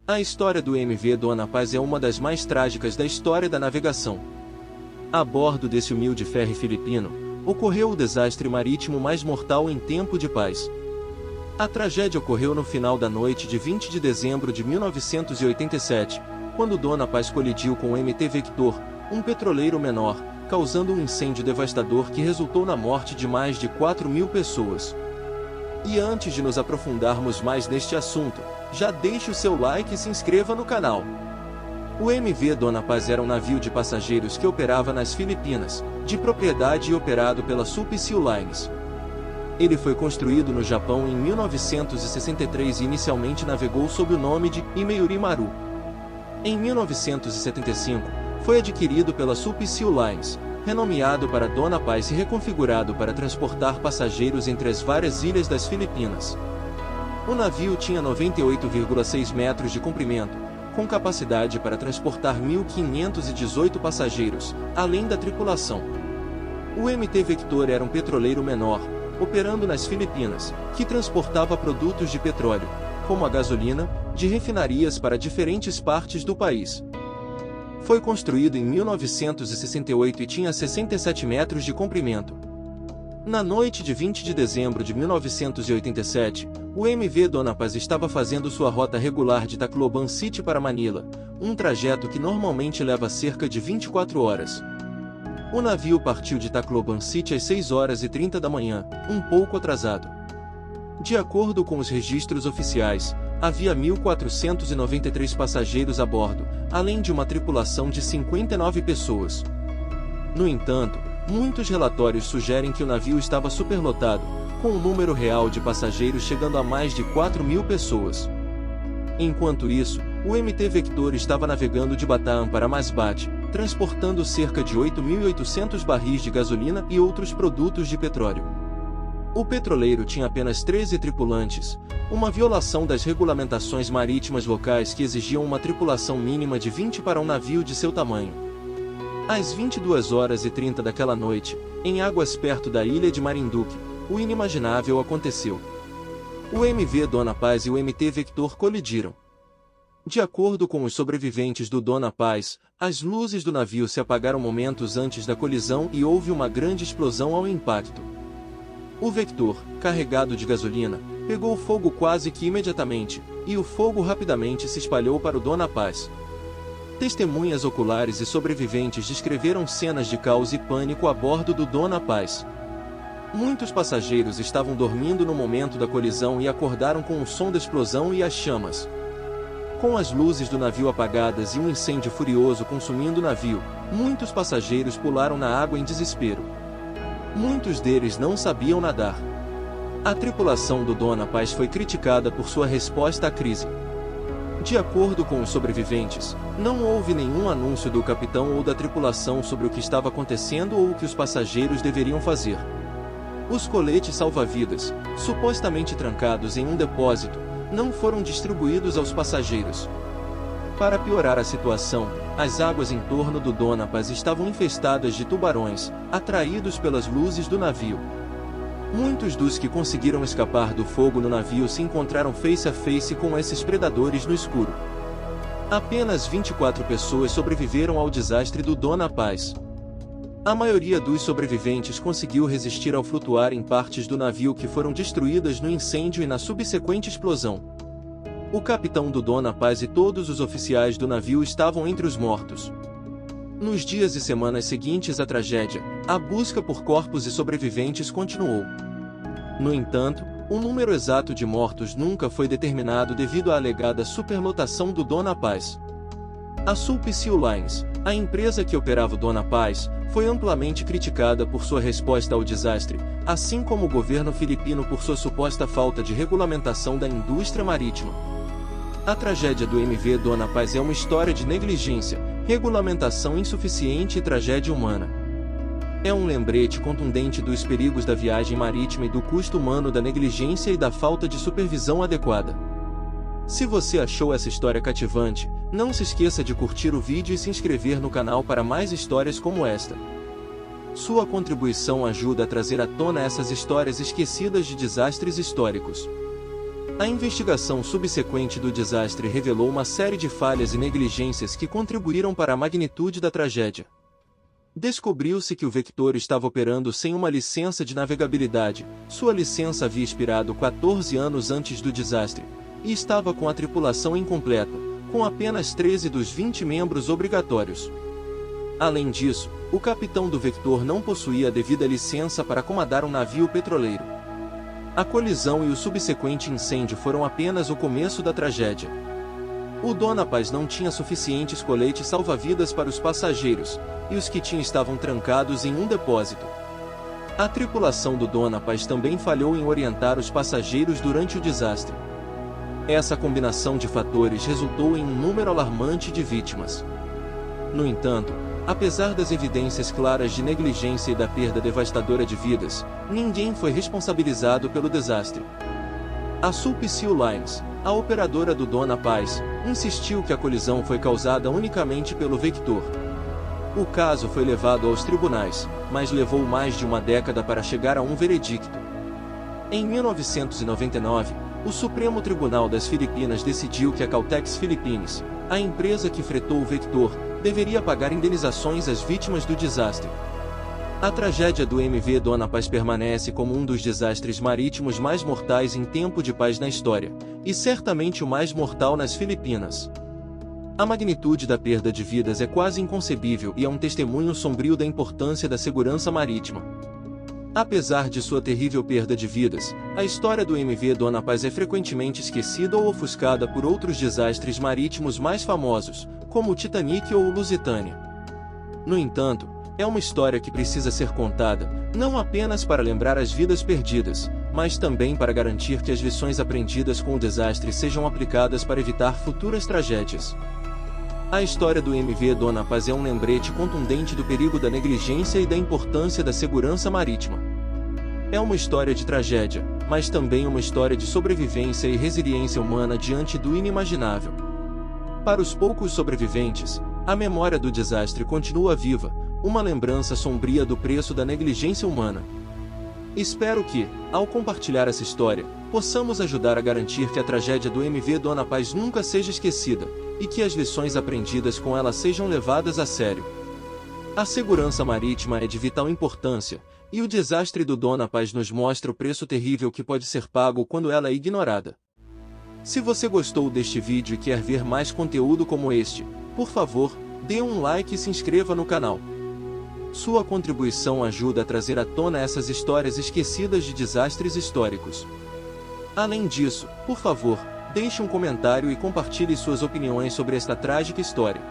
A história do MV Dona Paz é uma das mais trágicas da história da navegação. A bordo desse humilde ferry filipino, ocorreu o desastre marítimo mais mortal em tempo de paz. A tragédia ocorreu no final da noite de 20 de dezembro de 1987, quando Dona Paz colidiu com o MT Vector, um petroleiro menor, causando um incêndio devastador que resultou na morte de mais de 4.000 pessoas. E antes de nos aprofundarmos mais neste assunto, já deixe o seu like e se inscreva no canal. O MV Dona Paz era um navio de passageiros que operava nas Filipinas, de propriedade e operado pela Supi Sea Lines. Ele foi construído no Japão em 1963 e inicialmente navegou sob o nome de Imeyuri Maru. Em 1975, foi adquirido pela Supi Sea Lines, renomeado para Dona Paz e reconfigurado para transportar passageiros entre as várias ilhas das Filipinas. O navio tinha 98,6 metros de comprimento, com capacidade para transportar 1.518 passageiros, além da tripulação. O MT Vector era um petroleiro menor, operando nas Filipinas, que transportava produtos de petróleo, como a gasolina, de refinarias para diferentes partes do país. Foi construído em 1968 e tinha 67 metros de comprimento. Na noite de 20 de dezembro de 1987, o MV Dona Paz estava fazendo sua rota regular de Tacloban City para Manila, um trajeto que normalmente leva cerca de 24 horas. O navio partiu de Tacloban City às 6h30 da manhã, um pouco atrasado. De acordo com os registros oficiais, havia 1.493 passageiros a bordo, além de uma tripulação de 59 pessoas. No entanto, muitos relatórios sugerem que o navio estava superlotado, com o número real de passageiros chegando a mais de 4.000 pessoas. Enquanto isso, o MT Vector estava navegando de Bataan para Masbate, transportando cerca de 8.800 barris de gasolina e outros produtos de petróleo. O petroleiro tinha apenas 13 tripulantes, uma violação das regulamentações marítimas locais que exigiam uma tripulação mínima de 20 para um navio de seu tamanho. Às 22h30 daquela noite, em águas perto da ilha de Marinduque, o inimaginável aconteceu. O MV Dona Paz e o MT Vector colidiram. De acordo com os sobreviventes do Dona Paz, as luzes do navio se apagaram momentos antes da colisão e houve uma grande explosão ao impacto. O Vector, carregado de gasolina, pegou fogo quase que imediatamente, e o fogo rapidamente se espalhou para o Dona Paz. Testemunhas oculares e sobreviventes descreveram cenas de caos e pânico a bordo do Dona Paz. Muitos passageiros estavam dormindo no momento da colisão e acordaram com o som da explosão e as chamas. Com as luzes do navio apagadas e um incêndio furioso consumindo o navio, muitos passageiros pularam na água em desespero. Muitos deles não sabiam nadar. A tripulação do Dona Paz foi criticada por sua resposta à crise. De acordo com os sobreviventes, não houve nenhum anúncio do capitão ou da tripulação sobre o que estava acontecendo ou o que os passageiros deveriam fazer. Os coletes salva-vidas, supostamente trancados em um depósito, não foram distribuídos aos passageiros. Para piorar a situação, as águas em torno do Dona Paz estavam infestadas de tubarões, atraídos pelas luzes do navio. Muitos dos que conseguiram escapar do fogo no navio se encontraram face a face com esses predadores no escuro. Apenas 24 pessoas sobreviveram ao desastre do Dona Paz. A maioria dos sobreviventes conseguiu resistir ao flutuar em partes do navio que foram destruídas no incêndio e na subsequente explosão. O capitão do Dona Paz e todos os oficiais do navio estavam entre os mortos. Nos dias e semanas seguintes à tragédia, a busca por corpos e sobreviventes continuou. No entanto, o número exato de mortos nunca foi determinado devido à alegada superlotação do Dona Paz. A Supi Sea Lines, a empresa que operava o Dona Paz, foi amplamente criticada por sua resposta ao desastre, assim como o governo filipino por sua suposta falta de regulamentação da indústria marítima. A tragédia do MV Dona Paz é uma história de negligência, regulamentação insuficiente e tragédia humana. É um lembrete contundente dos perigos da viagem marítima e do custo humano da negligência e da falta de supervisão adequada. Se você achou essa história cativante, não se esqueça de curtir o vídeo e se inscrever no canal para mais histórias como esta. Sua contribuição ajuda a trazer à tona essas histórias esquecidas de desastres históricos. A investigação subsequente do desastre revelou uma série de falhas e negligências que contribuíram para a magnitude da tragédia. Descobriu-se que o Vector estava operando sem uma licença de navegabilidade, sua licença havia expirado 14 anos antes do desastre, e estava com a tripulação incompleta, com apenas 13 dos 20 membros obrigatórios. Além disso, o capitão do Vector não possuía a devida licença para comandar um navio petroleiro. A colisão e o subsequente incêndio foram apenas o começo da tragédia. O Dona Paz não tinha suficientes coletes salva-vidas para os passageiros, e os que tinha estavam trancados em um depósito. A tripulação do Dona Paz também falhou em orientar os passageiros durante o desastre. Essa combinação de fatores resultou em um número alarmante de vítimas. No entanto, apesar das evidências claras de negligência e da perda devastadora de vidas, ninguém foi responsabilizado pelo desastre. A Sulp Sea Lines, a operadora do Dona Paz, insistiu que a colisão foi causada unicamente pelo Vector. O caso foi levado aos tribunais, mas levou mais de uma década para chegar a um veredicto. Em 1999, o Supremo Tribunal das Filipinas decidiu que a Caltex Philippines, a empresa que fretou o Vector, deveria pagar indenizações às vítimas do desastre. A tragédia do MV Dona Paz permanece como um dos desastres marítimos mais mortais em tempo de paz na história, e certamente o mais mortal nas Filipinas. A magnitude da perda de vidas é quase inconcebível e é um testemunho sombrio da importância da segurança marítima. Apesar de sua terrível perda de vidas, a história do MV Dona Paz é frequentemente esquecida ou ofuscada por outros desastres marítimos mais famosos, como o Titanic ou o Lusitânia. No entanto, é uma história que precisa ser contada, não apenas para lembrar as vidas perdidas, mas também para garantir que as lições aprendidas com o desastre sejam aplicadas para evitar futuras tragédias. A história do MV Dona Paz é um lembrete contundente do perigo da negligência e da importância da segurança marítima. É uma história de tragédia, mas também uma história de sobrevivência e resiliência humana diante do inimaginável. Para os poucos sobreviventes, a memória do desastre continua viva, uma lembrança sombria do preço da negligência humana. Espero que, ao compartilhar essa história, possamos ajudar a garantir que a tragédia do MV Dona Paz nunca seja esquecida, e que as lições aprendidas com ela sejam levadas a sério. A segurança marítima é de vital importância, e o desastre do Dona Paz nos mostra o preço terrível que pode ser pago quando ela é ignorada. Se você gostou deste vídeo e quer ver mais conteúdo como este, por favor, dê um like e se inscreva no canal. Sua contribuição ajuda a trazer à tona essas histórias esquecidas de desastres históricos. Além disso, por favor, deixe um comentário e compartilhe suas opiniões sobre esta trágica história.